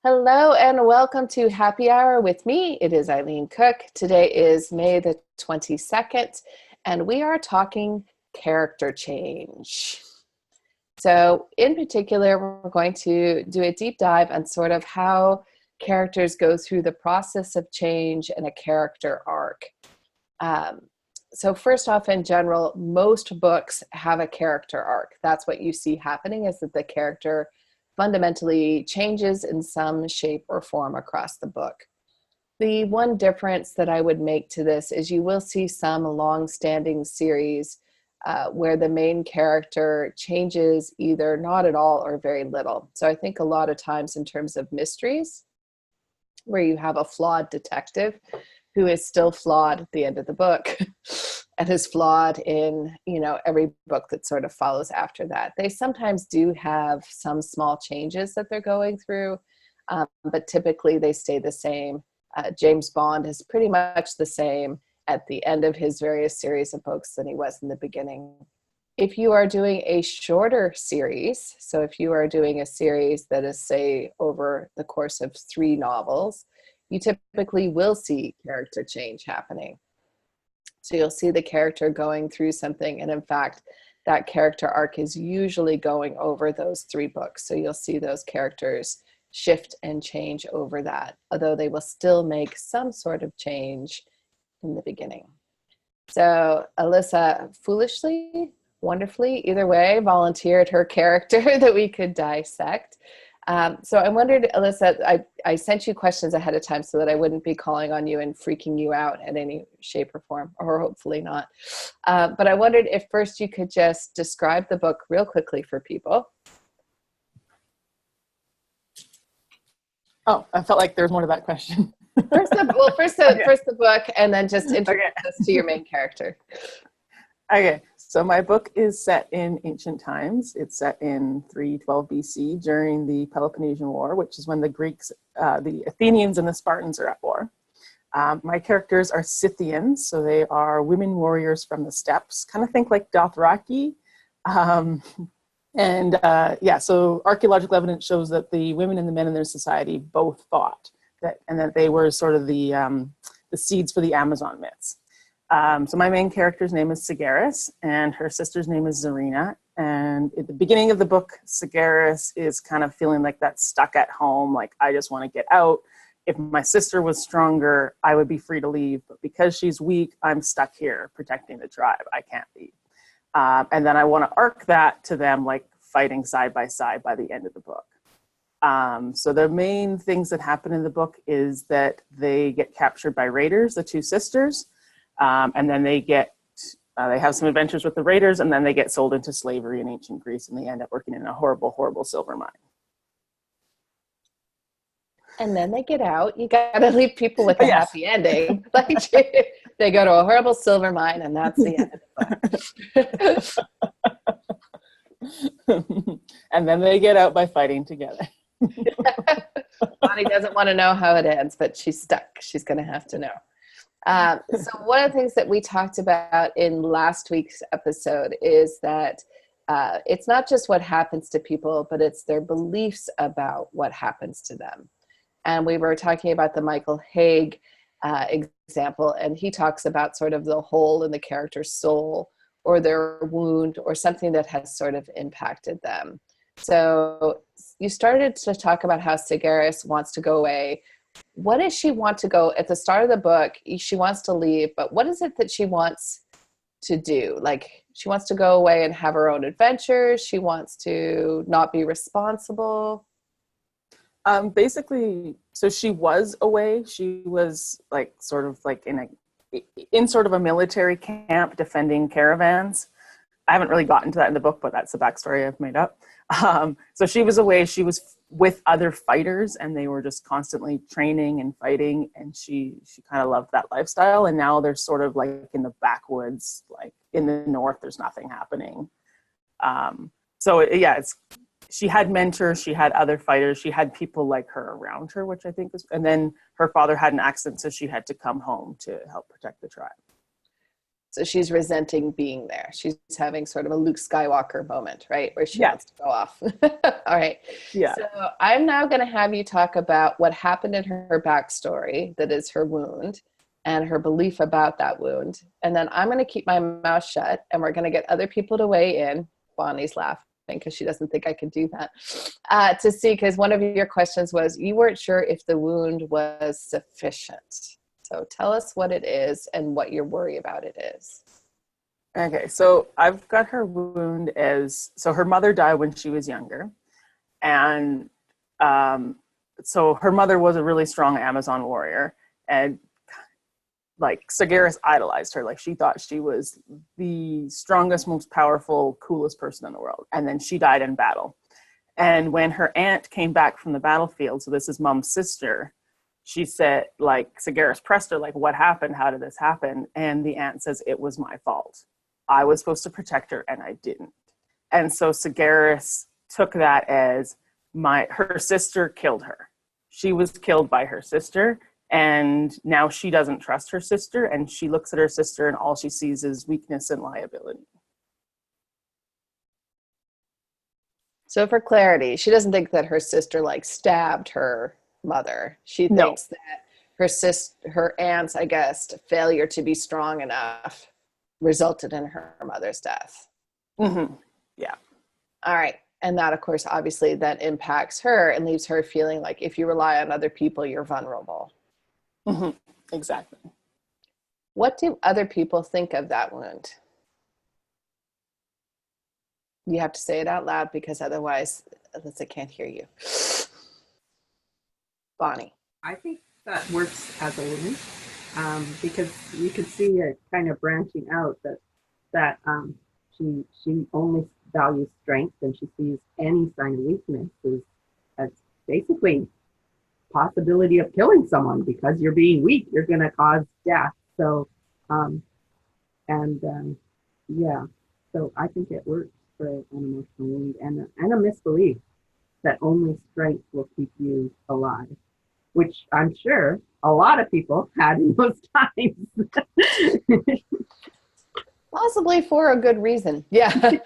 Hello and welcome to Happy Hour with me. It is Eileen Cook. Today is May the 22nd, and we are talking character change. So in particular, we're going to do a deep dive on sort of how characters go through the process of change and a character arc. So first off, in general, most books have a character arc. That's what you see happening, is that the character fundamentally changes in some shape or form across the book. The one difference that I would make to this is you will see some long-standing series where the main character changes either not at all or very little. So I think a lot of times in terms of mysteries, where you have a flawed detective who is still flawed at the end of the book and is flawed in, every book that sort of follows after that. They sometimes do have some small changes that they're going through, but typically they stay the same. James Bond is pretty much the same at the end of his various series of books than he was in the beginning. If you are doing a shorter series, so if you are doing a series that is, say, over the course of 3 novels, you typically will see character change happening. So you'll see the character going through something, and in fact, that character arc is usually going over those 3 books. So you'll see those characters shift and change over that, although they will still make some sort of change in the beginning. So Alyssa foolishly, wonderfully, either way, volunteered her character that we could dissect. So I wondered, Alyssa, I sent you questions ahead of time so that I wouldn't be calling on you and freaking you out in any shape or form, or hopefully not. But I wondered if first you could just describe the book real quickly for people. Oh, I felt like there was more to that question. First the book, and then just introduce us to your main character. Okay, so my book is set in ancient times. It's set in 312 BC during the Peloponnesian War, which is when the Greeks, the Athenians and the Spartans are at war. My characters are Scythians, so they are women warriors from the steppes. Kind of think like Dothraki. So archaeological evidence shows that the women and the men in their society both fought, and that they were sort of the seeds for the Amazon myths. So my main character's name is Cigaris, and her sister's name is Zarina. And at the beginning of the book, Cigaris is kind of feeling like that's stuck at home, like, I just want to get out. If my sister was stronger, I would be free to leave. But because she's weak, I'm stuck here protecting the tribe. I can't leave. And then I want to arc that to them, like, fighting side by side by the end of the book. So the main things that happen in the book is that they get captured by raiders, the 2 sisters. And then they have some adventures with the raiders, and then they get sold into slavery in ancient Greece, and they end up working in a horrible, horrible silver mine. And then they get out. You got to leave people with a happy ending. Like, they go to a horrible silver mine, and that's the end of the book. And then they get out by fighting together. Bonnie doesn't want to know how it ends, but she's stuck. She's going to have to know. So one of the things that we talked about in last week's episode is that it's not just what happens to people, but it's their beliefs about what happens to them. And we were talking about the Michael Haig example, and he talks about sort of the hole in the character's soul, or their wound, or something that has sort of impacted them. So you started to talk about how Cigaris wants to go away. What does she want to go at the start of the book? She wants to leave, but what is it that she wants to do? Like, she wants to go away and have her own adventures. She wants to not be responsible. Basically, so she was away. She was sort of in sort of a military camp defending caravans. I haven't really gotten to that in the book, but that's the backstory I've made up. So she was away. She was with other fighters, and they were just constantly training and fighting, and she kind of loved that lifestyle. And now they're sort of like in the backwoods, like in the north, there's nothing happening. She had mentors, she had other fighters, she had people like her around her, which I think was, and then her father had an accident, so she had to come home to help protect the tribe. So she's resenting being there. She's having sort of a Luke Skywalker moment, right? Where she wants to go off. All right. Yeah. So I'm now going to have you talk about what happened in her backstory, that is her wound, and her belief about that wound. And then I'm going to keep my mouth shut, and we're going to get other people to weigh in. Bonnie's laughing because she doesn't think I can do that. To see, because one of your questions was, you weren't sure if the wound was sufficient. So tell us what it is and what your worry about it is. Okay, so I've got her wound as, so her mother died when she was younger. And so her mother was a really strong Amazon warrior. And like Sagaris idolized her. Like she thought she was the strongest, most powerful, coolest person in the world. And then she died in battle. And when her aunt came back from the battlefield, so this is Mom's sister, she said, like, Sagaris pressed her, like, what happened? How did this happen? And the aunt says, it was my fault. I was supposed to protect her and I didn't. And so Sagaris took that as her sister killed her. She was killed by her sister, and now she doesn't trust her sister, and she looks at her sister and all she sees is weakness and liability. So for clarity, she doesn't think that her sister like stabbed her mother. She thinks that her aunt's, I guess, failure to be strong enough resulted in her mother's death. Mm-hmm. Yeah. All right. And that, of course, obviously then impacts her and leaves her feeling like if you rely on other people, you're vulnerable. Mm-hmm. Exactly. What do other people think of that wound? You have to say it out loud because otherwise, Alyssa can't hear you. Bonnie. I think that works as a woman because you could see it kind of branching out that she only values strength, and she sees any sign of weakness as basically possibility of killing someone because you're being weak, you're going to cause death. So yeah, so I think it works for an emotional wound and a misbelief that only strength will keep you alive, which I'm sure a lot of people had in those times. Possibly for a good reason. Yeah.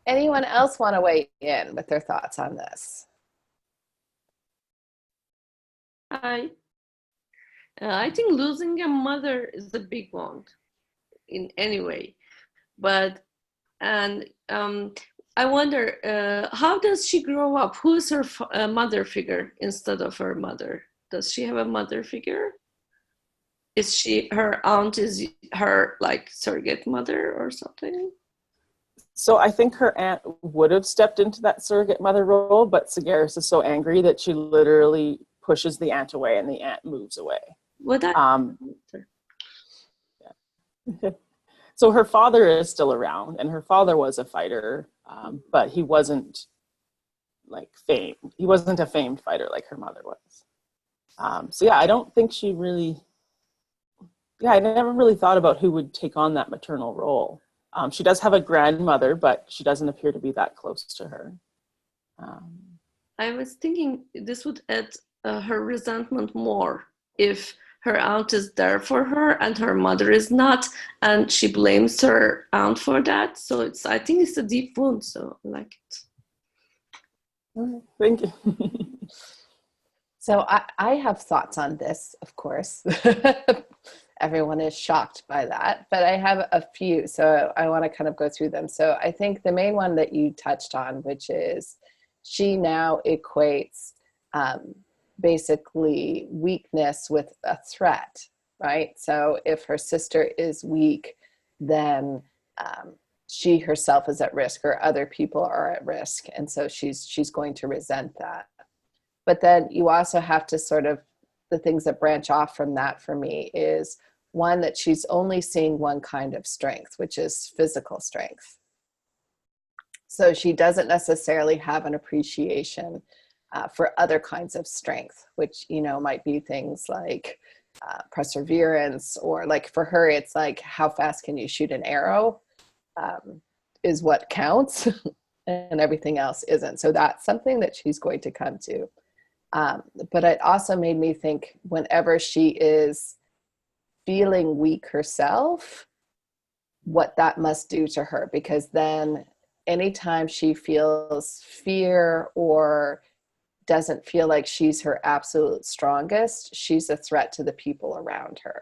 Anyone else want to weigh in with their thoughts on this? I think losing a mother is a big one in any way. I wonder, how does she grow up? Who is her mother figure instead of her mother? Does she have a mother figure? Is her aunt is her like surrogate mother or something? So I think her aunt would have stepped into that surrogate mother role, but Sagaris is so angry that she literally pushes the aunt away and the aunt moves away. Well, that yeah. So her father is still around, and her father was a fighter, but he wasn't like famed. He wasn't a famed fighter like her mother was. So yeah, I don't think she really, I never really thought about who would take on that maternal role. She does have a grandmother, but she doesn't appear to be that close to her. I was thinking this would add her resentment more if her aunt is there for her and her mother is not, and she blames her aunt for that. So I think it's a deep wound, so I like it. Thank you. So I have thoughts on this, of course. Everyone is shocked by that, but I have a few, so I want to kind of go through them. So I think the main one that you touched on, which is she now equates basically weakness with a threat, right? So if her sister is weak, then she herself is at risk or other people are at risk. And so she's going to resent that. But then you also have to sort of, the things that branch off from that for me is one, that she's only seeing one kind of strength, which is physical strength. So she doesn't necessarily have an appreciation for other kinds of strength, which, you know, might be things like perseverance, or like for her, it's like, how fast can you shoot an arrow is what counts and everything else isn't. So that's something that she's going to come to. But it also made me think whenever she is feeling weak herself, what that must do to her, because then anytime she feels fear or doesn't feel like she's her absolute strongest, she's a threat to the people around her,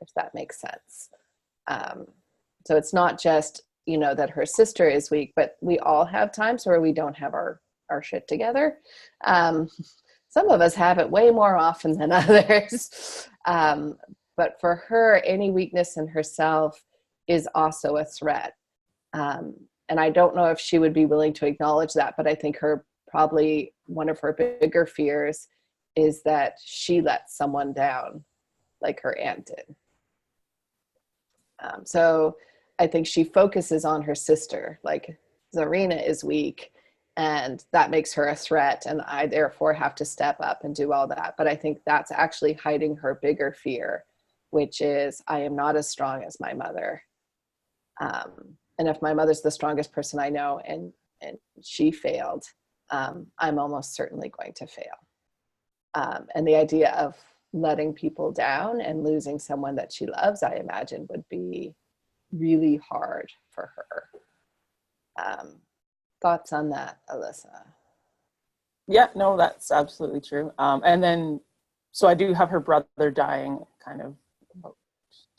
if that makes sense. So it's not just, you know, that her sister is weak, but we all have times where we don't have our shit together. Some of us have it way more often than others. But for her, any weakness in herself is also a threat. And I don't know if she would be willing to acknowledge that, but I think probably one of her bigger fears is that she lets someone down like her aunt did. So I think she focuses on her sister, like Zarina is weak and that makes her a threat, and I therefore have to step up and do all that. But I think that's actually hiding her bigger fear, which is I am not as strong as my mother. And if my mother's the strongest person I know and she failed, I'm almost certainly going to fail. And the idea of letting people down and losing someone that she loves, I imagine, would be really hard for her. Thoughts on that, Alyssa? Yeah, no, that's absolutely true. And then, so I do have her brother dying kind of about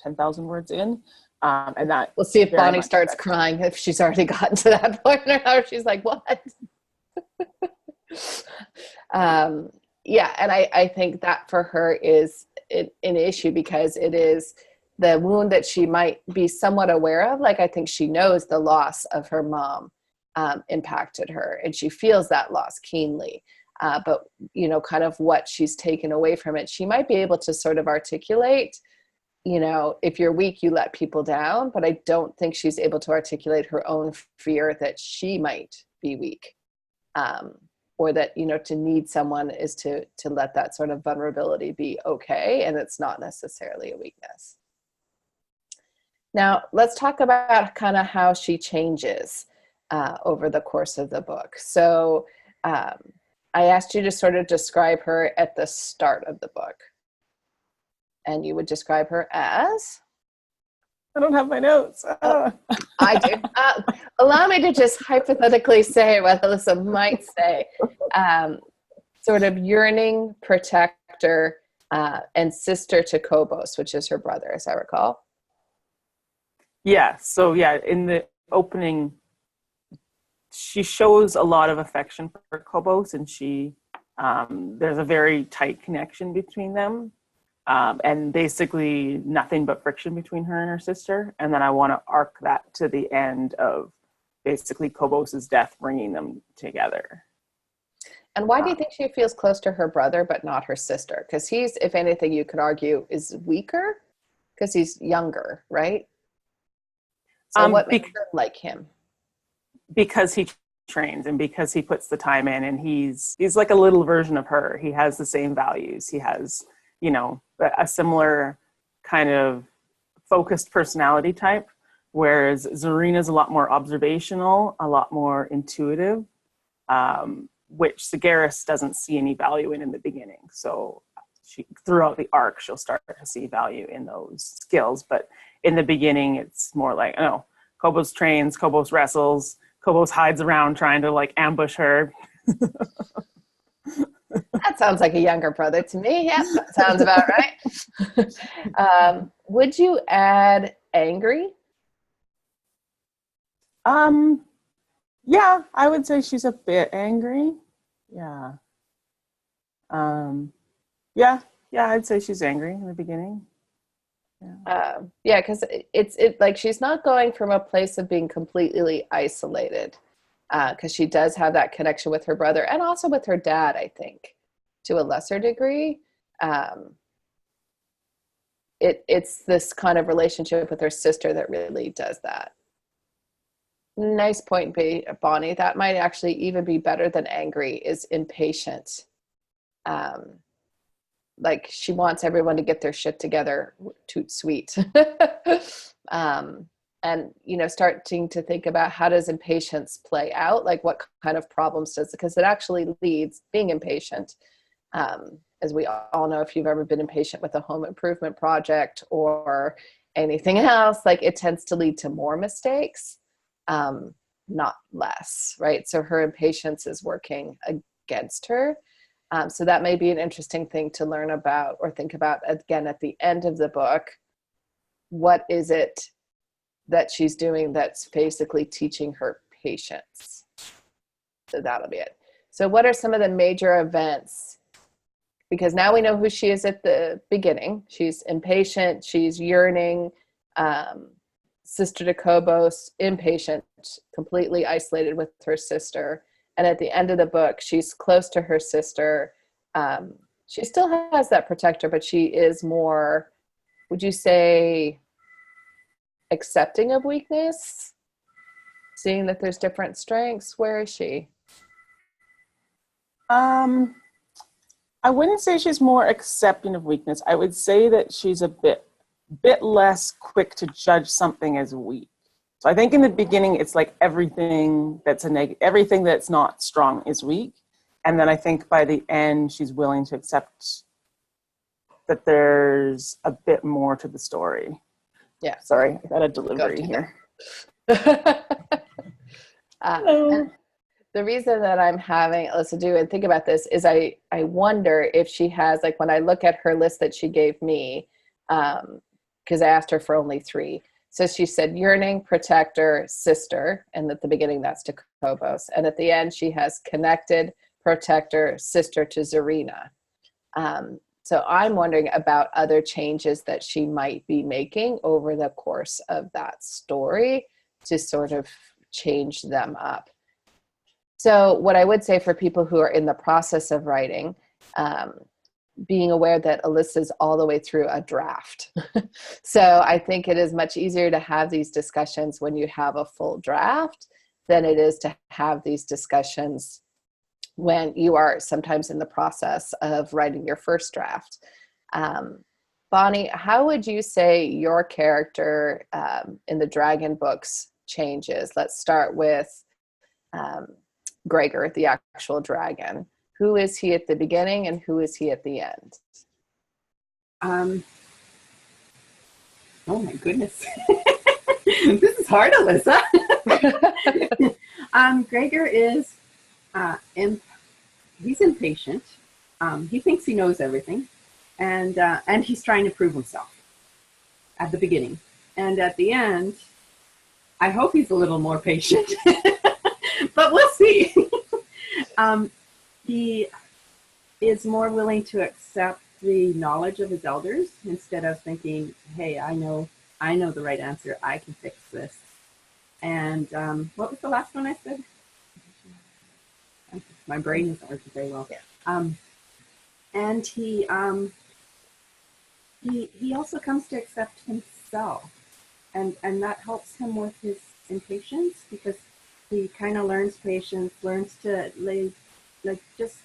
10,000 words in. And that we'll see if Bonnie starts crying, if she's already gotten to that point, or how she's like, what? Yeah, and I think that for her is an issue, because it is the wound that she might be somewhat aware of. Like, I think she knows the loss of her mom impacted her, and she feels that loss keenly. But, you know, kind of what she's taken away from it, she might be able to sort of articulate, you know, if you're weak, you let people down. But I don't think she's able to articulate her own fear that she might be weak. Or that, you know, to need someone is to let that sort of vulnerability be okay, and it's not necessarily a weakness. Now, let's talk about kind of how she changes over the course of the book. So I asked you to sort of describe her at the start of the book. And you would describe her as? I don't have my notes. I do. Allow me to just hypothetically say what Alyssa might say. Sort of yearning protector and sister to Kobos, which is her brother, as I recall. Yeah. So yeah, in the opening, she shows a lot of affection for Kobos, and she there's a very tight connection between them. And basically nothing but friction between her and her sister. And then I want to arc that to the end of basically Kobos's death, bringing them together. And why do you think she feels close to her brother but not her sister? Because he's, if anything, you could argue, is weaker because he's younger, right? So what makes her like him? Because he trains and because he puts the time in, and he's like a little version of her. He has the same values. He has, you know, a similar kind of focused personality type, whereas Zarina's a lot more observational, a lot more intuitive, which Sagaris doesn't see any value in the beginning. So throughout the arc, she'll start to see value in those skills. But in the beginning, it's more like, oh, Kobos trains, Kobos wrestles, Kobos hides around trying to like ambush her. That sounds like a younger brother to me. Yeah, that sounds about right. Would you add angry? Yeah, I would say she's a bit angry. Yeah. Yeah, I'd say she's angry in the beginning. Yeah, because it's like she's not going from a place of being completely isolated, because she does have that connection with her brother and also with her dad, I think, to a lesser degree. It's this kind of relationship with her sister that really does that. Nice point, Bonnie. That might actually even be better than angry, is impatient. Like she wants everyone to get their shit together, toot sweet. And, you know, starting to think about how does impatience play out? Like what kind of problems does it, because it actually leads, being impatient, as we all know, if you've ever been impatient with a home improvement project or, anything else, like it tends to lead to more mistakes, not less, right? So her impatience is working against her. So that may be an interesting thing to learn about or think about again at the end of the book. What is it that she's doing that's basically teaching her patience? So that'll be it. So what are some of the major events? Because now we know who she is at the beginning. She's impatient, she's yearning, Sister de Kobos, impatient, completely isolated with her sister. And at the end of the book, she's close to her sister. She still has that protector, but she is more, would you say, accepting of weakness? Seeing that there's different strengths? Where is she? I wouldn't say she's more accepting of weakness. I would say that she's a bit less quick to judge something as weak. So I think in the beginning, it's like everything that's everything that's not strong is weak. And then I think by the end, she's willing to accept that there's a bit more to the story. Yeah. Sorry, I got a delivery here. The reason that I'm having Alyssa do and think about this is I wonder if she has, like when I look at her list that she gave me, because I asked her for only 3. So she said yearning, protector, sister, and at the beginning that's to Kobos. And at the end she has connected, protector, sister to Zarina. So I'm wondering about other changes that she might be making over the course of that story to sort of change them up. So what I would say for people who are in the process of writing, being aware that Alyssa's all the way through a draft. So I think it is much easier to have these discussions when you have a full draft than it is to have these discussions when you are sometimes in the process of writing your first draft. Bonnie, how would you say your character in the Dragon books changes? Let's start with Gregor, the actual dragon. Who is he at the beginning and who is he at the end? Oh my goodness. This is hard, Alyssa. Gregor is, he's impatient. He thinks he knows everything. And he's trying to prove himself at the beginning. And at the end, I hope he's a little more patient. But we'll see. He is more willing to accept the knowledge of his elders instead of thinking, hey, I know the right answer. I can fix this. And what was the last one I said? My brain isn't working very well. Yeah. And he also comes to accept himself. And that helps him with his impatience because he kind of learns patience, learns to just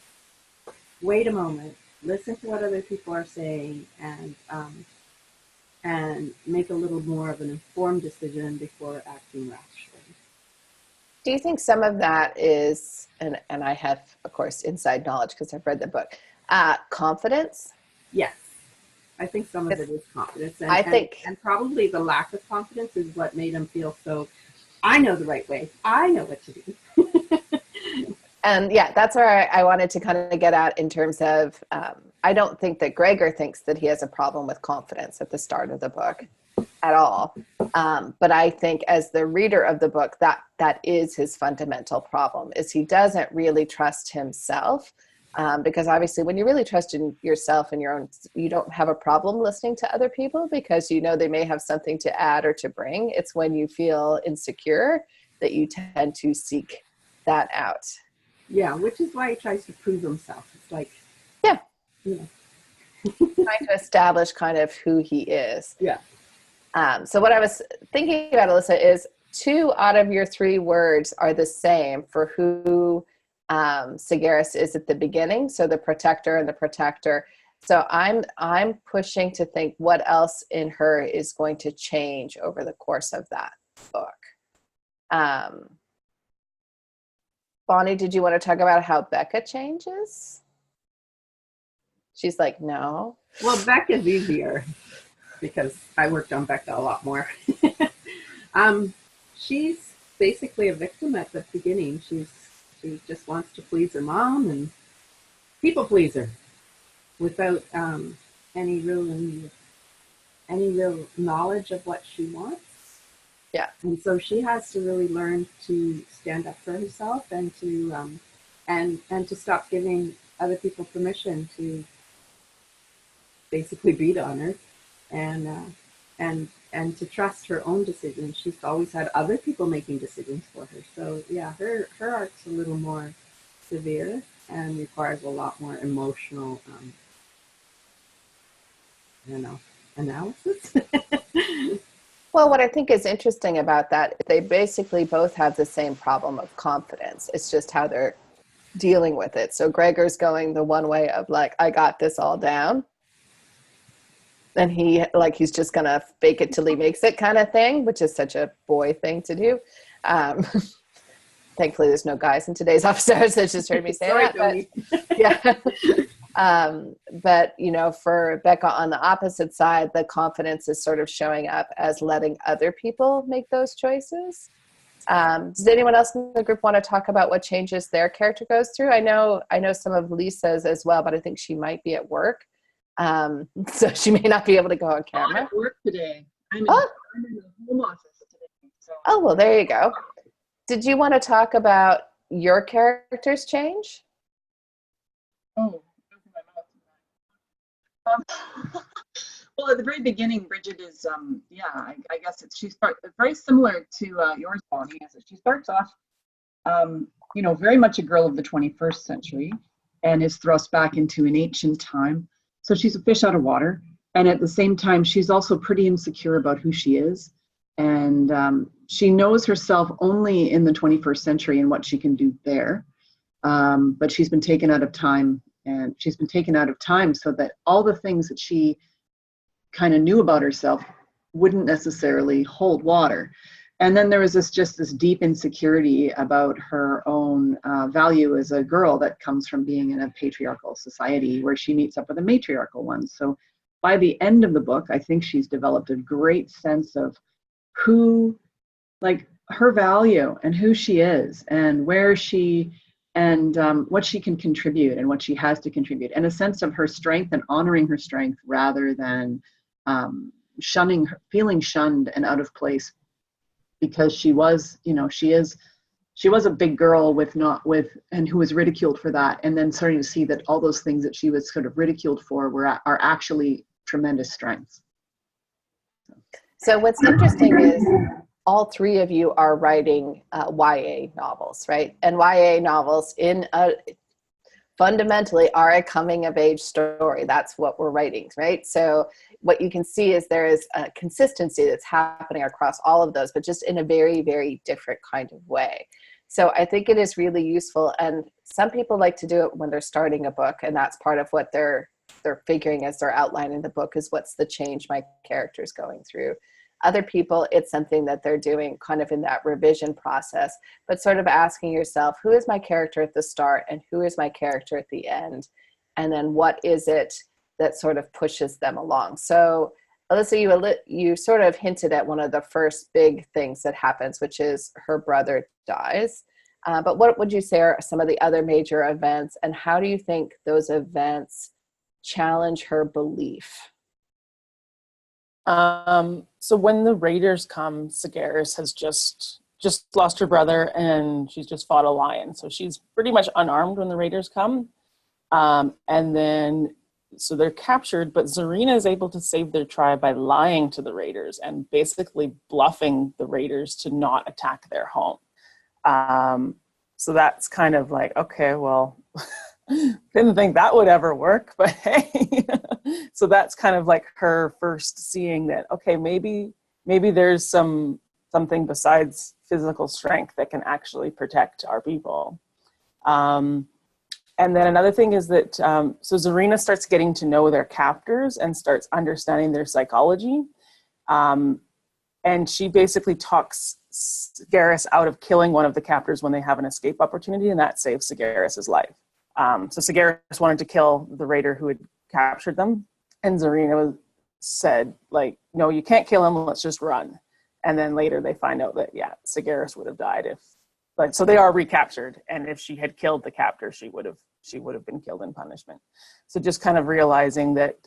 wait a moment, listen to what other people are saying, and make a little more of an informed decision before acting rashly. Do you think some of that is, and I have, of course, inside knowledge because I've read the book, confidence? Yes. I think some of it is confidence. And probably the lack of confidence is what made him feel so, I know the right way. I know what to do. And yeah, that's where I wanted to kind of get at in terms of, I don't think that Gregor thinks that he has a problem with confidence at the start of the book at all. But I think as the reader of the book, that is his fundamental problem, is he doesn't really trust himself. Because obviously when you really trust in yourself and your own, you don't have a problem listening to other people because you know they may have something to add or to bring. It's when you feel insecure that you tend to seek that out. Yeah, which is why he tries to prove himself. It's like, yeah, trying to establish kind of who he is. Yeah. So what I was thinking about, Alyssa, is 2 out of your 3 words are the same for who Sagaris is at the beginning. So the protector and the protector. So I'm pushing to think what else in her is going to change over the course of that book. Bonnie, did you want to talk about how Becca changes? She's like, no. Well, Becca's easier. because I worked on Becca a lot more. She's basically a victim at the beginning. She just wants to please her mom and people please her without any real knowledge of what she wants. Yeah. And so she has to really learn to stand up for herself and to stop giving other people permission to basically beat on her, and to trust her own decisions. She's always had other people making decisions for her. So yeah, her arc's a little more severe and requires a lot more emotional, analysis. Well, what I think is interesting about that, they basically both have the same problem of confidence. It's just how they're dealing with it. So Gregor's going the one way of like, I got this all down. And he's just going to fake it till he makes it kind of thing, which is such a boy thing to do. Thankfully, there's no guys in today's office hours that just heard me say Sorry, that. But, yeah. But, for Becca on the opposite side, the confidence is sort of showing up as letting other people make those choices. Does anyone else in the group want to talk about what changes their character goes through? I know some of Lisa's as well, but I think she might be at work. So she may not be able to go on camera. I'm at work today. I'm in the home office today. So. Oh, well, there you go. Did you want to talk about your character's change? Oh, open my mouth. Well, at the very beginning, Bridget is, I guess she's very similar to yours, Bonnie. She starts off, very much a girl of the 21st century and is thrust back into an ancient time. So she's a fish out of water. And at the same time, she's also pretty insecure about who she is. And she knows herself only in the 21st century and what she can do there. But she's been taken out of time. And she's been taken out of time so that all the things that she kind of knew about herself wouldn't necessarily hold water. And then there was this deep insecurity about her own value as a girl that comes from being in a patriarchal society where she meets up with a matriarchal one. So by the end of the book, I think she's developed a great sense of her value and who she is and where she and what she can contribute and what she has to contribute, and a sense of her strength and honoring her strength rather than feeling shunned and out of place because she was a big girl and who was ridiculed for that, and then starting to see that all those things that she was sort of ridiculed for are actually tremendous strengths. So what's interesting is all three of you are writing YA novels, right? And YA novels fundamentally are a coming of age story. That's what we're writing, right? So what you can see is there is a consistency that's happening across all of those, but just in a very, very different kind of way. So I think it is really useful. And some people like to do it when they're starting a book, and that's part of what they're figuring as they're outlining the book is what's the change my character's going through. Other people, it's something that they're doing kind of in that revision process, but sort of asking yourself, who is my character at the start and who is my character at the end? And then what is it that sort of pushes them along? So Alyssa, you sort of hinted at one of the first big things that happens, which is her brother dies. But what would you say are some of the other major events, and how do you think those events challenge her belief? So when the raiders come, Sagaris has just lost her brother and she's just fought a lion. So she's pretty much unarmed when the raiders come. And then, so they're captured, but Zarina is able to save their tribe by lying to the raiders and basically bluffing the raiders to not attack their home. So that's kind of like, okay, well, didn't think that would ever work, but hey. So that's kind of like her first seeing that, okay, maybe there's something besides physical strength that can actually protect our people. And then another thing is that, so Zarina starts getting to know their captors and starts understanding their psychology. And she basically talks Sagaris out of killing one of the captors when they have an escape opportunity, and that saves Sagaris' life. So Sagaris wanted to kill the raider who had captured them, and Zarina said, like, no, you can't kill him, let's just run. And then later they find out that, yeah, Sagaris would have died if, like, so they are recaptured. And if she had killed the captor, she would have been killed in punishment. So just kind of realizing that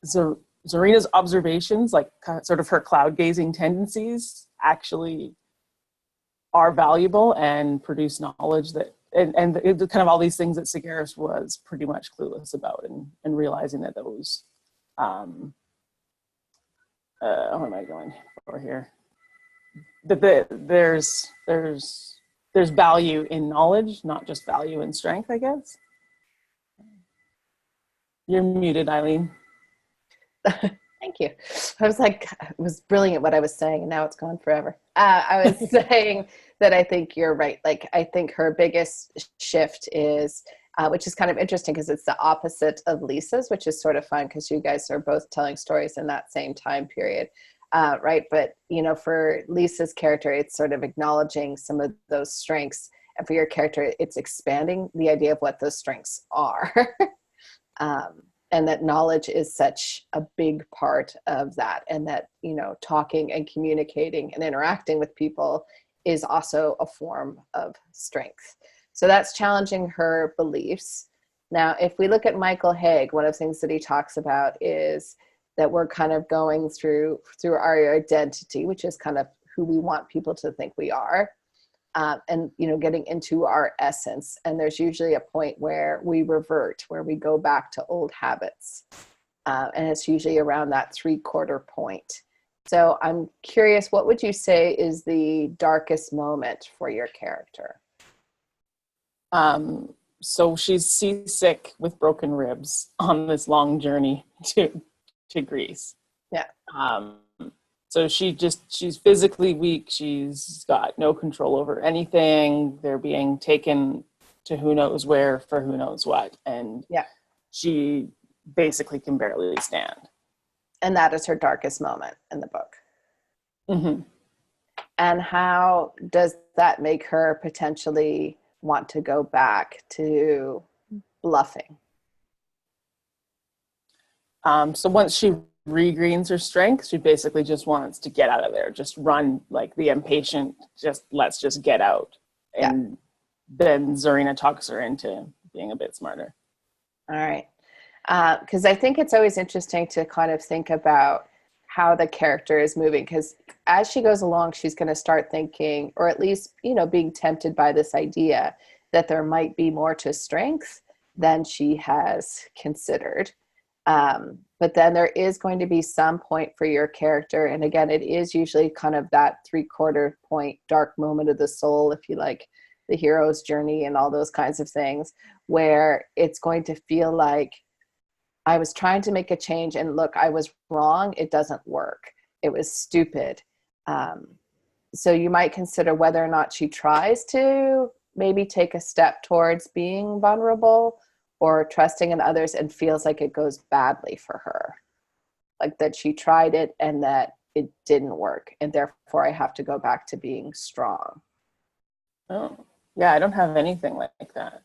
Zarina's observations, like sort of her cloud gazing tendencies, actually are valuable and produce knowledge that, and it, kind of all these things that Sagaris was pretty much clueless about, and realizing that those, where am I going for here? That there's value in knowledge, not just value in strength, I guess. You're muted, Eileen. Thank you. I was like, it was brilliant what I was saying, and now it's gone forever. I was saying that I think you're right. Like, I think her biggest shift is, which is kind of interesting because it's the opposite of Lisa's, which is sort of fun because you guys are both telling stories in that same time period, right? But, you know, for Lisa's character, it's sort of acknowledging some of those strengths. And for your character, it's expanding the idea of what those strengths are. And that knowledge is such a big part of that. And that, you know, talking and communicating and interacting with people is also a form of strength. So that's challenging her beliefs. Now, if we look at Michael Haig, one of the things that he talks about is that we're kind of going through our identity, which is kind of who we want people to think we are. And, you know, getting into our essence. And there's usually a point where we revert, where we go back to old habits. And it's usually around that 3/4 point. So I'm curious, what would you say is the darkest moment for your character? So she's seasick with broken ribs on this long journey to Greece. Yeah. So she's physically weak. She's got no control over anything. They're being taken to who knows where for who knows what. And yeah, she basically can barely stand. And that is her darkest moment in the book. Mm-hmm. And how does that make her potentially want to go back to bluffing? So once she regreens her strength, she basically just wants to get out of there, just run like the impatient, let's just get out. And then Zarina talks her into being a bit smarter. All right. Because I think it's always interesting to kind of think about how the character is moving, because as she goes along, she's going to start thinking, or at least, you know, being tempted by this idea that there might be more to strength than she has considered. But then there is going to be some point for your character. And again, it is usually kind of that 3/4 point dark moment of the soul, if you like, the hero's journey and all those kinds of things, where it's going to feel like, I was trying to make a change and look, I was wrong. It doesn't work. It was stupid. So you might consider whether or not she tries to maybe take a step towards being vulnerable or trusting in others and feels like it goes badly for her. Like that she tried it and that it didn't work. And therefore I have to go back to being strong. Oh, yeah, I don't have anything like that.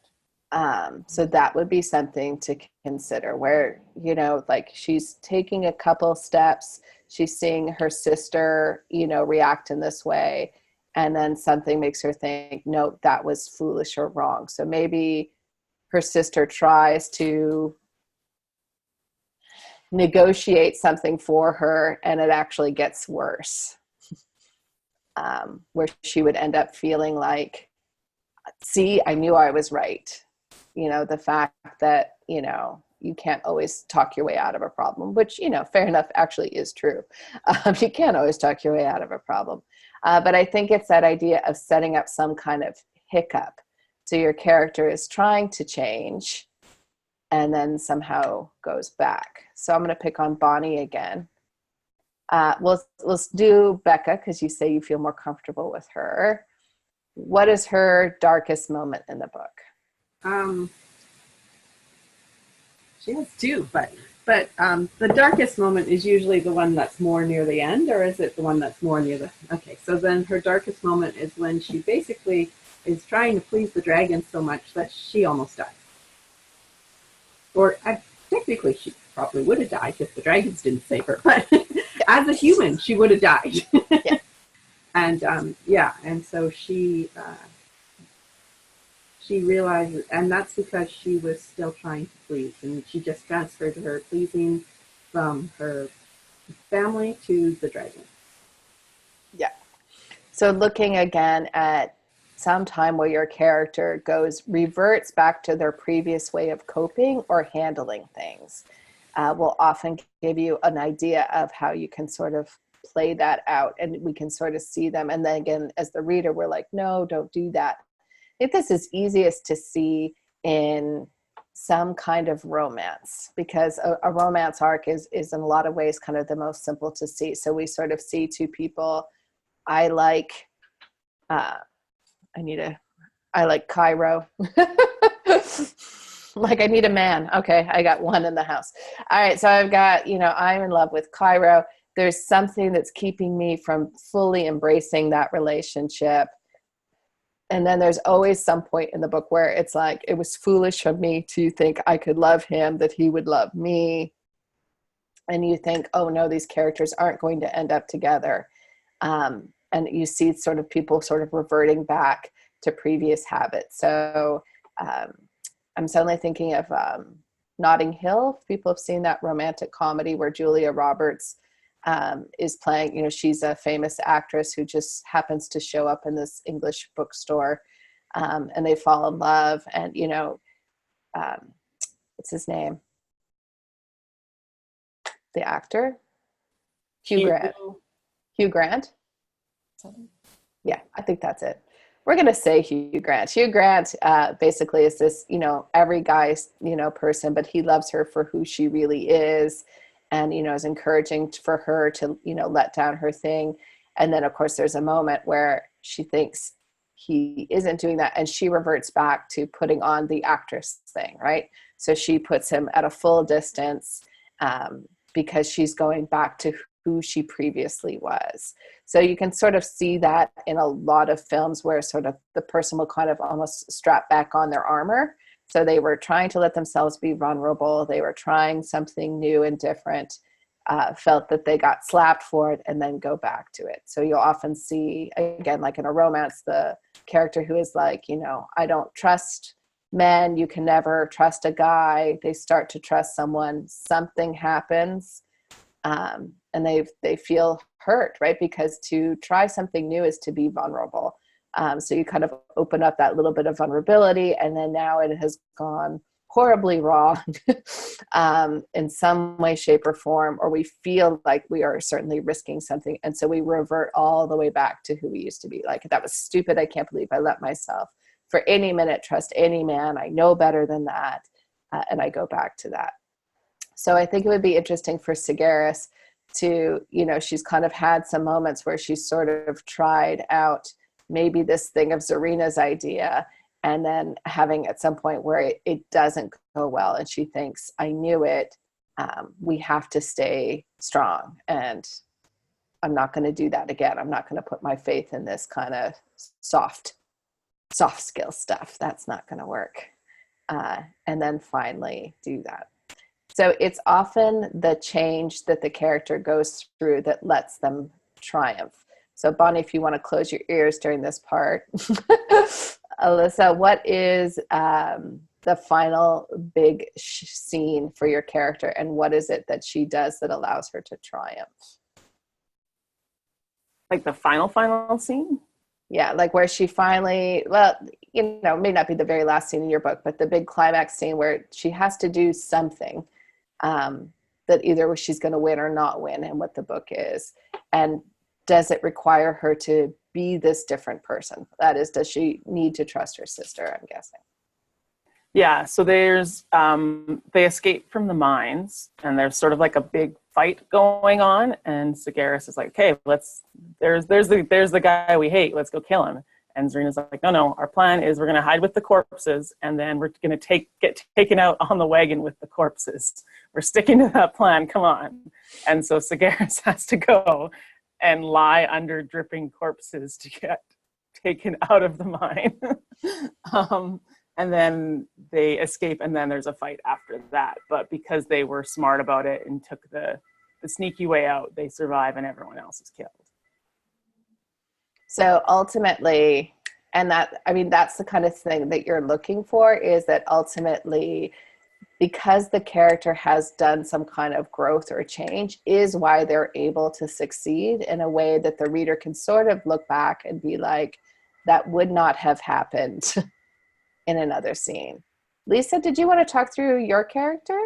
So that would be something to consider where, you know, like she's taking a couple steps, she's seeing her sister, you know, react in this way. And then something makes her think, no, that was foolish or wrong. So maybe her sister tries to negotiate something for her and it actually gets worse. Where she would end up feeling like, see, I knew I was right. You know, the fact that, you know, you can't always talk your way out of a problem, which, you know, fair enough, actually is true. You can't always talk your way out of a problem. But I think it's that idea of setting up some kind of hiccup. So your character is trying to change and then somehow goes back. So I'm going to pick on Bonnie again. Let's do Becca, because you say you feel more comfortable with her. What is her darkest moment in the book? She has two, but the darkest moment is usually the one that's more near the end, or is it the one that's more near the, okay, so then her darkest moment is when she basically is trying to please the dragon so much that she almost dies. Or technically she probably would have died if the dragons didn't save her. But as a human, she would have died. Yeah. And and so she realizes, and that's because she was still trying to please, and she just transferred her pleasing from her family to the dragon. Yeah. So looking again at some time where your character reverts back to their previous way of coping or handling things, will often give you an idea of how you can sort of play that out, and we can sort of see them. And then again, as the reader, we're like, no, don't do that. I think this is easiest to see in some kind of romance, because a romance arc is in a lot of ways kind of the most simple to see. So we sort of see two people. I like Cairo. Like, I need a man. Okay, I got one in the house. All right, so I've got, I'm in love with Cairo. There's something that's keeping me from fully embracing that relationship. And then there's always some point in the book where it's like, it was foolish of me to think I could love him, that he would love me. And you think, oh no, these characters aren't going to end up together. And you see sort of people sort of reverting back to previous habits. So I'm suddenly thinking of Notting Hill. If people have seen that romantic comedy where Julia Roberts is playing, she's a famous actress who just happens to show up in this English bookstore, and they fall in love. And, what's his name? The actor? Hugh Grant. Hugh Grant? Yeah, I think that's it. We're going to say Hugh Grant. Hugh Grant basically is this, every guy's, person, but he loves her for who she really is. And, is encouraging for her to, let down her thing. And then, of course, there's a moment where she thinks he isn't doing that. And she reverts back to putting on the actress thing, right? So she puts him at a full distance because she's going back to who she previously was. So you can sort of see that in a lot of films where sort of the person will kind of almost strap back on their armor. So they were trying to let themselves be vulnerable. They were trying something new and different, felt that they got slapped for it, and then go back to it. So you'll often see, again, like in a romance, the character who is like, I don't trust men. You can never trust a guy. They start to trust someone. Something happens, and they feel hurt, right? Because to try something new is to be vulnerable. So you kind of open up that little bit of vulnerability, and then now it has gone horribly wrong in some way, shape, or form, or we feel like we are certainly risking something. And so we revert all the way back to who we used to be. Like, that was stupid. I can't believe I let myself for any minute trust any man. I know better than that. And I go back to that. So I think it would be interesting for Sagaris to, she's kind of had some moments where she's sort of tried out maybe this thing of Zarina's idea, and then having at some point where it doesn't go well, and she thinks, I knew it, we have to stay strong, and I'm not going to do that again. I'm not going to put my faith in this kind of soft skill stuff. That's not going to work. And then finally do that. So it's often the change that the character goes through that lets them triumph. So Bonnie, if you want to close your ears during this part. Alyssa, what is the final big scene for your character, and what is it that she does that allows her to triumph? Like the final scene? Yeah, like where she finally, well, it may not be the very last scene in your book, but the big climax scene where she has to do something that either she's going to win or not win, and what the book is. And does it require her to be this different person? That is, does she need to trust her sister, I'm guessing? Yeah, so there's, they escape from the mines, and there's sort of like a big fight going on, and Sagaris is like, okay, there's the guy we hate, let's go kill him. And Zarina's like, no, our plan is we're going to hide with the corpses, and then we're going to get taken out on the wagon with the corpses. We're sticking to that plan, come on. And so Sagaris has to go and lie under dripping corpses to get taken out of the mine. and then they escape, and then there's a fight after that. But because they were smart about it and took the sneaky way out, they survive and everyone else is killed. So ultimately, and that, I mean, that's the kind of thing that you're looking for, is that ultimately, because the character has done some kind of growth or change, is why they're able to succeed in a way that the reader can sort of look back and be like, that would not have happened in another scene. Lisa, did you want to talk through your character?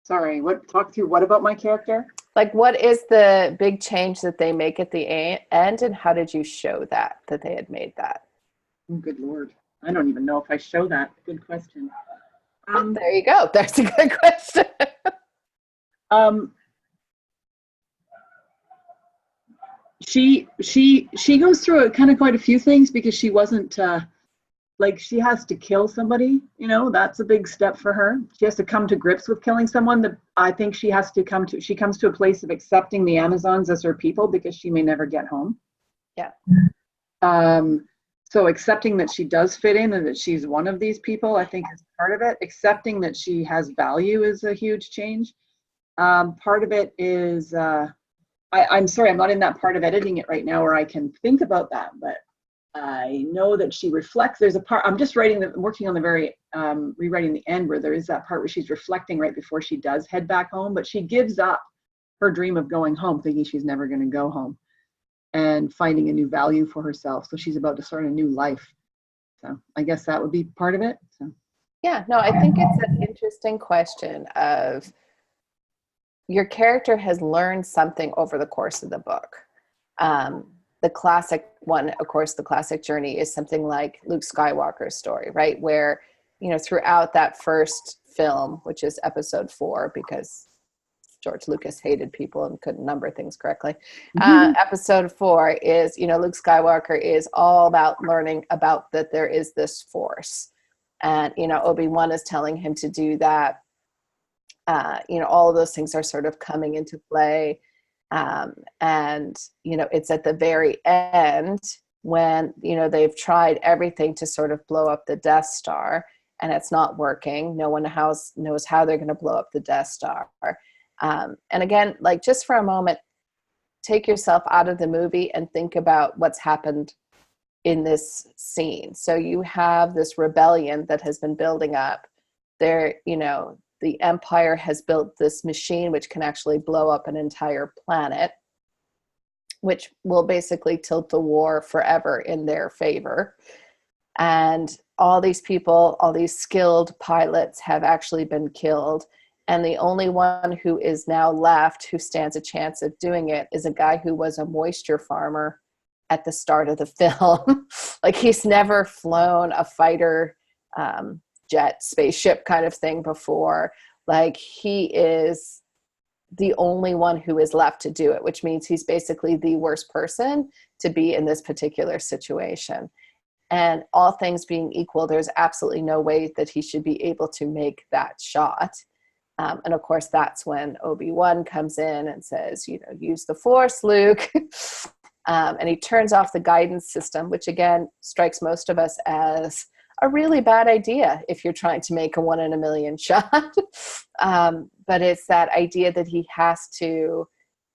Sorry, talk through what about my character? Like, what is the big change that they make at the end, and how did you show that they had made that? Oh, good Lord. I don't even know if I show that. Good question. There you go. That's a good question. She goes through kind of quite a few things, because she wasn't like, she has to kill somebody, you know, that's a big step for her. She has to come to grips with killing someone. That I think she comes to a place of accepting the Amazons as her people, because she may never get home. Yeah. So accepting that she does fit in and that she's one of these people, I think, is part of it. Accepting that she has value is a huge change. Part of it is, I'm sorry, I'm not in that part of editing it right now where I can think about that, but I know that she reflects. There's a part, I'm just working on the very, rewriting the end, where there is that part where she's reflecting right before she does head back home, but she gives up her dream of going home, thinking she's never going to go home, and finding a new value for herself. So she's about to start a new life. So I guess that would be part of it. So. Yeah, no, I think it's an interesting question of, your character has learned something over the course of the book. The classic one, of course, the classic journey is something like Luke Skywalker's story, right? Where, you know, throughout that first film, which is episode 4, because George Lucas hated people and couldn't number things correctly. Episode 4 is, you know, Luke Skywalker is all about learning about that there is this force. And, you know, Obi-Wan is telling him to do that. You know, all of those things are sort of coming into play. And, you know, it's at the very end when, you know, they've tried everything to sort of blow up the Death Star, and it's not working. No one knows how they're going to blow up the Death Star. And again, like, just for a moment, take yourself out of the movie and think about what's happened in this scene. So you have this rebellion that has been building up there. You know, the Empire has built this machine which can actually blow up an entire planet, which will basically tilt the war forever in their favor. And all these people, all these skilled pilots have actually been killed. And the only one who is now left who stands a chance of doing it is a guy who was a moisture farmer at the start of the film. Like, he's never flown a fighter jet spaceship kind of thing before. Like, he is the only one who is left to do it, which means he's basically the worst person to be in this particular situation. And all things being equal, there's absolutely no way that he should be able to make that shot. And of course, that's when Obi-Wan comes in and says, you know, use the Force, Luke. And he turns off the guidance system, which again strikes most of us as a really bad idea if you're trying to make a 1 in a million shot. But it's that idea that he has to,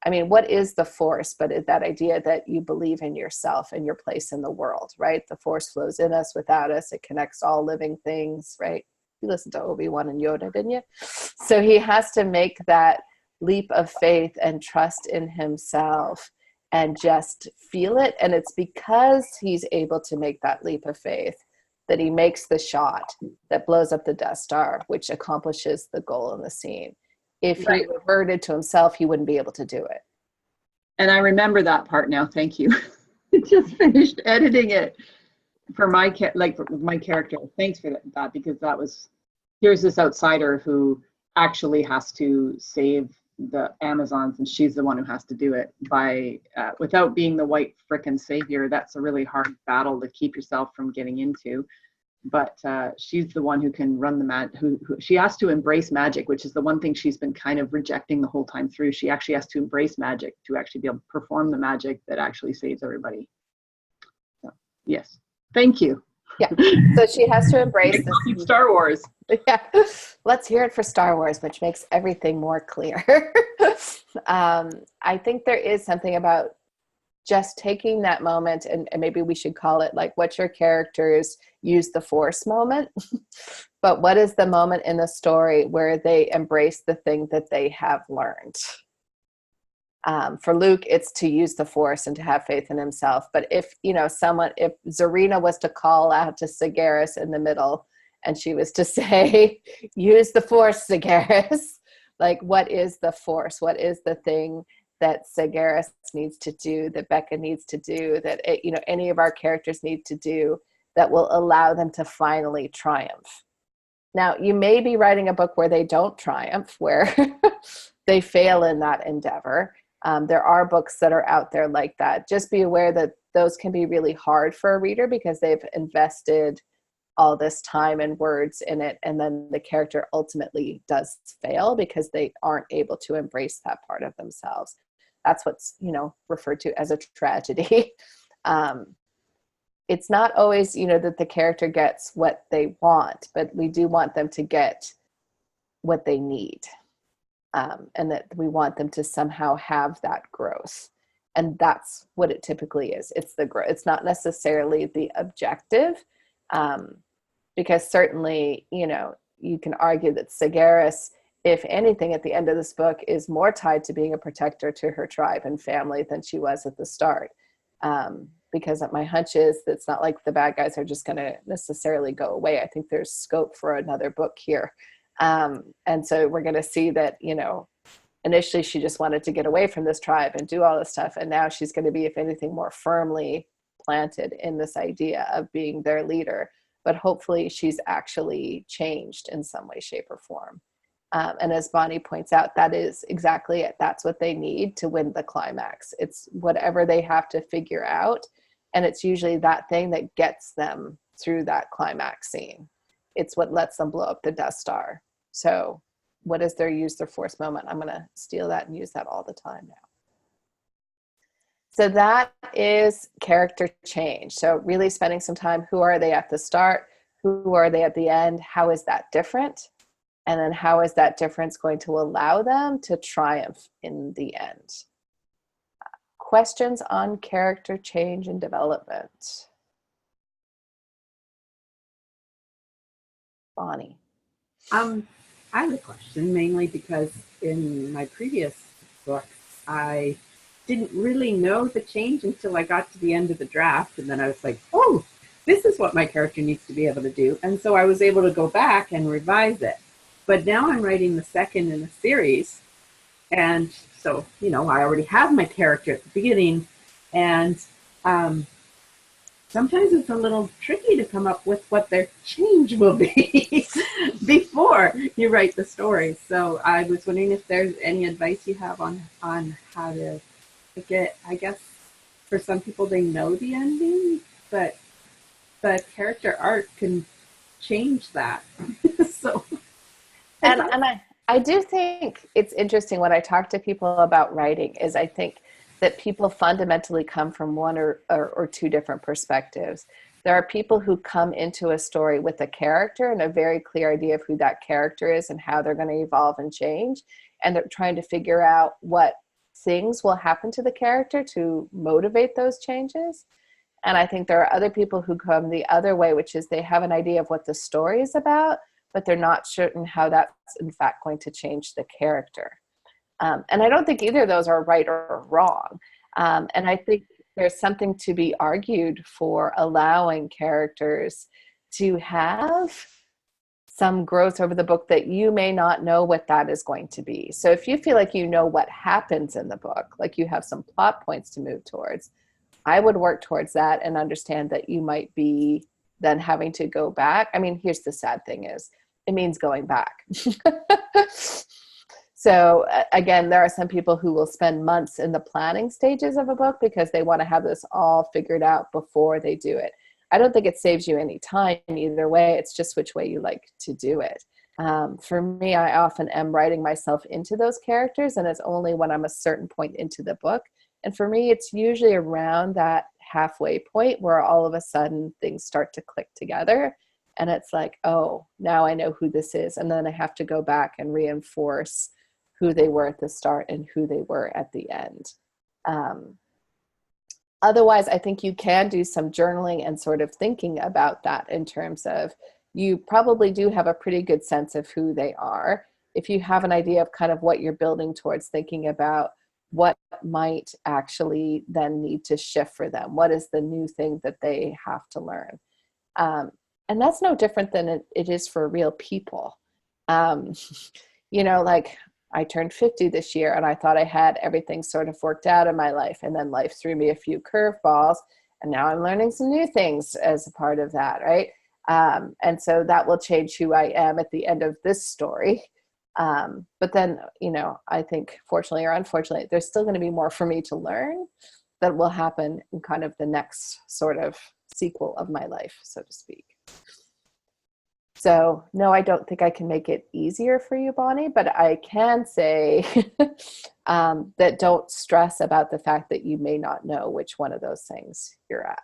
I mean, what is the Force? But it's that idea that you believe in yourself and your place in the world, right? The Force flows in us, without us. It connects all living things, right? You listened to Obi-Wan and Yoda, didn't you? So he has to make that leap of faith and trust in himself and just feel it. And it's because he's able to make that leap of faith that he makes the shot that blows up the Death Star, which accomplishes the goal in the scene. If he reverted to himself, he wouldn't be able to do it. And I remember that part now. Thank you. I just finished editing it for my character. Thanks for that, because that was, here's this outsider who actually has to save the Amazons, and she's the one who has to do it by without being the white frickin' savior. That's a really hard battle to keep yourself from getting into. But she's the one who can run the who she has to embrace magic, which is the one thing she's been kind of rejecting the whole time through. She actually has to embrace magic to actually be able to perform the magic that actually saves everybody. So Yes. Thank you. Yeah. So she has to embrace this. Keep Star Wars. Yeah. Let's hear it for Star Wars, which makes everything more clear. I think there is something about just taking that moment, and maybe we should call it like, what's your character's use the force moment? But what is the moment in the story where they embrace the thing that they have learned? For Luke, it's to use the force and to have faith in himself. But if, if Zarina was to call out to Sagaris in the middle and she was to say, use the force, Sagaris, like, what is the force? What is the thing that Sagaris needs to do, that Becca needs to do, that, any of our characters need to do that will allow them to finally triumph? Now, you may be writing a book where they don't triumph, where they fail in that endeavor. There are books that are out there like that. Just be aware that those can be really hard for a reader because they've invested all this time and words in it, and then the character ultimately does fail because they aren't able to embrace that part of themselves. That's what's, referred to as a tragedy. It's not always, that the character gets what they want, but we do want them to get what they need. And that we want them to somehow have that growth. And that's what it typically is. It's the growth. It's not necessarily the objective. Because certainly, you can argue that Sagaris, if anything, at the end of this book, is more tied to being a protector to her tribe and family than she was at the start. Because my hunch is that it's not like the bad guys are just going to necessarily go away. I think there's scope for another book here. And so we're going to see that, initially she just wanted to get away from this tribe and do all this stuff. And now she's going to be, if anything, more firmly planted in this idea of being their leader. But hopefully she's actually changed in some way, shape, or form. And as Bonnie points out, that is exactly it. That's what they need to win the climax. It's whatever they have to figure out. And it's usually that thing that gets them through that climax scene. It's what lets them blow up the Death Star. So what is their use their force moment? I'm going to steal that and use that all the time now. So that is character change. So really spending some time, who are they at the start? Who are they at the end? How is that different? And then how is that difference going to allow them to triumph in the end? Questions on character change and development? Bonnie. I have a question, mainly because in my previous books, I didn't really know the change until I got to the end of the draft. And then I was like, oh, this is what my character needs to be able to do. And so I was able to go back and revise it. But now I'm writing the second in the series. And so, I already have my character at the beginning. And sometimes it's a little tricky to come up with what their change will be before you write the story. So I was wondering if there's any advice you have on how to get, I guess, for some people, they know the ending, but the character arc can change that. So, and I do think it's interesting when I talk to people about writing is I think that people fundamentally come from one or two different perspectives. There are people who come into a story with a character and a very clear idea of who that character is and how they're going to evolve and change. And they're trying to figure out what things will happen to the character to motivate those changes. And I think there are other people who come the other way, which is they have an idea of what the story is about, but they're not certain how that's in fact going to change the character. And I don't think either of those are right or wrong. And I think there's something to be argued for allowing characters to have some growth over the book that you may not know what that is going to be. So if you feel like you know what happens in the book, like you have some plot points to move towards, I would work towards that and understand that you might be then having to go back. I mean, here's the sad thing is, it means going back. So again, there are some people who will spend months in the planning stages of a book because they want to have this all figured out before they do it. I don't think it saves you any time either way. It's just which way you like to do it. For me, I often am writing myself into those characters, and it's only when I'm a certain point into the book. And for me, it's usually around that halfway point where all of a sudden things start to click together. And it's like, oh, now I know who this is. And then I have to go back and reinforce who they were at the start and who they were at the end. Otherwise, I think you can do some journaling and sort of thinking about that in terms of, you probably do have a pretty good sense of who they are. If you have an idea of kind of what you're building towards, thinking about what might actually then need to shift for them. What is the new thing that they have to learn? And that's no different than it is for real people. You know, like I turned 50 this year and I thought I had everything sort of worked out in my life. And then life threw me a few curveballs. And now I'm learning some new things as a part of that, right? And so that will change who I am at the end of this story. But then, you know, I think fortunately or unfortunately, there's still going to be more for me to learn that will happen in kind of the next sort of sequel of my life, so to speak. So no, I don't think I can make it easier for you, Bonnie, but I can say that don't stress about the fact that you may not know which one of those things you're at.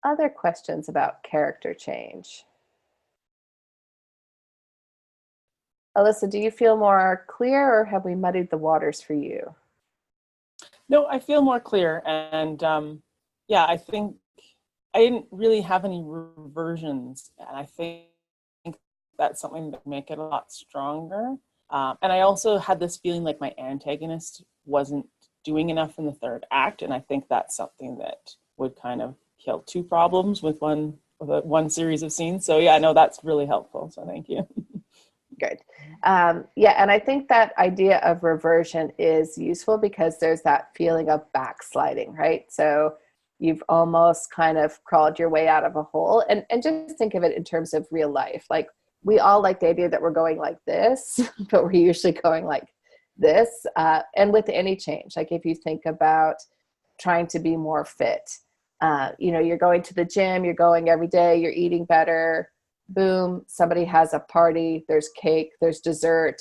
Other questions about character change? Alyssa, do you feel more clear or have we muddied the waters for you? No, I feel more clear. And yeah, I think I didn't really have any reversions. And I think that's something that make it a lot stronger. And I also had this feeling like my antagonist wasn't doing enough in the third act. And I think that's something that would kind of kill two problems with one series of scenes. So yeah, no, that's really helpful. So thank you. Good. Yeah, and I think that idea of reversion is useful because there's that feeling of backsliding, right? So you've almost kind of crawled your way out of a hole. And just think of it in terms of real life. Like, we all like the idea that we're going like this, but we're usually going like this. And with any change, like if you think about trying to be more fit, you know, you're going to the gym, you're going every day, you're eating better. Boom, somebody has a party, there's cake, there's dessert,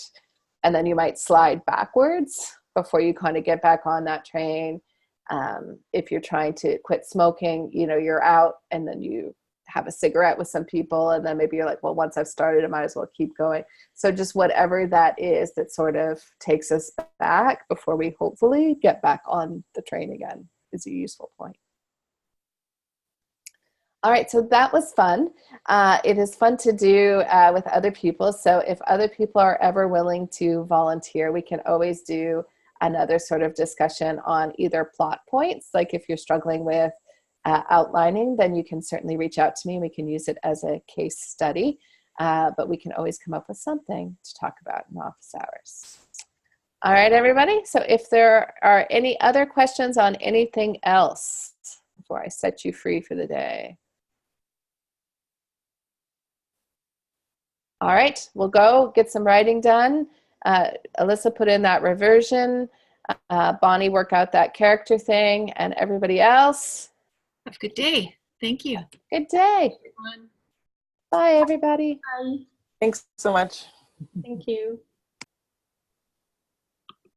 and then you might slide backwards before you kind of get back on that train. If you're trying to quit smoking, you know, you're out and then you have a cigarette with some people, and then maybe you're like, well, once I've started, I might as well keep going. So just whatever that is that sort of takes us back before we hopefully get back on the train again is a useful point. All right, so that was fun. It is fun to do with other people. So if other people are ever willing to volunteer, we can always do another sort of discussion on either plot points. Like if you're struggling with outlining, then you can certainly reach out to me. We can use it as a case study, but we can always come up with something to talk about in office hours. All right, everybody. So if there are any other questions on anything else before I set you free for the day. All right, we'll go get some writing done. Alyssa put in that reversion. Bonnie, work out that character thing, and everybody else. Have a good day. Thank you. Good day. Everyone. Bye, everybody. Bye. Thanks so much. Thank you.